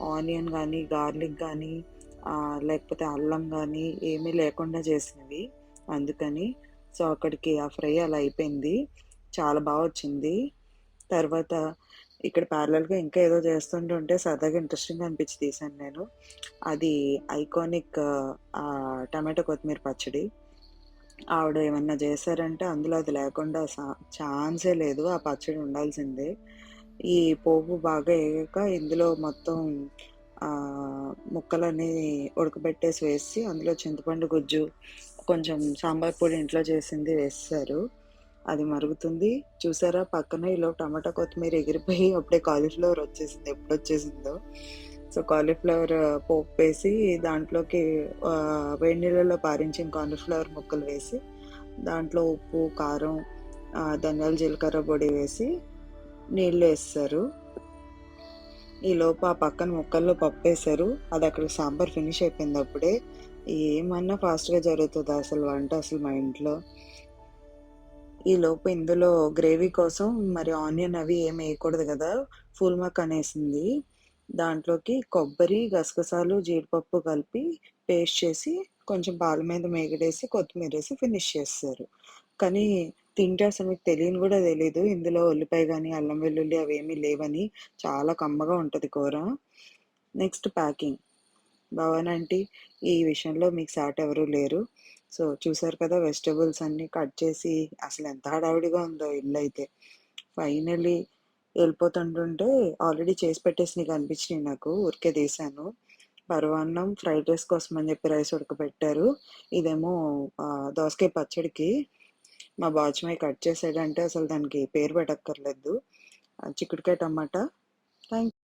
Onion గానీ, garlic గానీ లేకపోతే అల్లం గానీ ఏమీ లేకుండా చేసినవి. అందుకని. సో, అక్కడికి ఆ ఫ్రై అలా అయిపోయింది. చాలా వచ్చింది. తర్వాత ఇక్కడ ప్యారలల్‌గా ఇంకా ఏదో చేస్తుంటుంటే సరదాగా ఇంట్రెస్టింగ్‌గా అనిపించి తీశాను నేను. అది ఐకానిక్ టమాటో కొత్తిమీర పచ్చడి. ఆవిడ ఏమన్నా చేశారంటే అందులో అది లేకుండా ఛాన్సే లేదు. ఆ పచ్చడి ఉండాల్సిందే. ఈ పోపు బాగా ఎగాక ఇందులో మొత్తం ముక్కలన్నీ ఉడకబెట్టేసి వేసి అందులో చింతపండు గుజ్జు, కొంచెం సాంబార్ పొడి ఇంట్లో చేసింది వేసేశారు. అది మరుగుతుంది. చూసారా పక్కన ఈలోపు టమాటా కొత్తిమీర ఎగిరిపోయి అప్పుడే కాలీఫ్లవర్ వచ్చేసింది. ఎప్పుడొచ్చేసిందో. సో, కాలీఫ్లవర్ పోపేసి దాంట్లోకి వేడి నీళ్ళలో పారించిన కాలీఫ్లవర్ ముక్కలు వేసి, దాంట్లో ఉప్పు, కారం, ధనియాల, జీలకర్ర పొడి వేసి నీళ్ళేసేశారు. ఈలోపు ఆ పక్కన ముక్కల్లో పప్పేశారు. అది అక్కడ సాంబార్ ఫినిష్ అయిపోయింది అప్పుడే. ఏమన్నా ఫాస్ట్‌గా జరుగుతదా అసలు వంట అసలు మా ఇంట్లో. ఈలోపు ఇందులో గ్రేవీ కోసం మరి ఆనియన్ అవి ఏమి వేయకూడదు కదా! ఫూల్ మక్కనేసింది. దాంట్లోకి కొబ్బరి, గసగసాలు, జీడిపప్పు కలిపి పేస్ట్ చేసి కొంచెం పాల మీద మీగడేసి కొత్తిమీరేసి ఫినిష్ చేసేశారు. కానీ తింటే అసలు మీకు తెలియని కూడా తెలీదు. ఇందులో ఉల్లిపాయ గానీ, అల్లం వెల్లుల్లి అవేమీ లేవని. చాలా కమ్మగా ఉంటది కూర. Next packing. భవాని ఆంటీ ఈ విషయంలో మీకు సాటి ఎవరు లేరు. సో, చూసారు కదా వెజిటబుల్స్ అన్నీ కట్ చేసి అసలెంత హడావిడిగా ఉందో ఇల్లయితే. ఫైనల్లీ ఎళ్ళిపోతుంటుంటే ఆల్రెడీ చేసి పెట్టేసినయి కనిపించినియి నాకు. ఊరికే తీశాను. పరమాన్నం, ఫ్రైడ్ రైస్ కోసం అని చెప్పి రైస్ ఉడకబెట్టారు. ఇదేమో దోసకాయ పచ్చడికి మా బాచమయ్య కట్ చేసాడంటే అసలు దానికి పేరు పెట్టక్కర్లేదు. చిక్కుడుకాయ టమాటా. థాంక్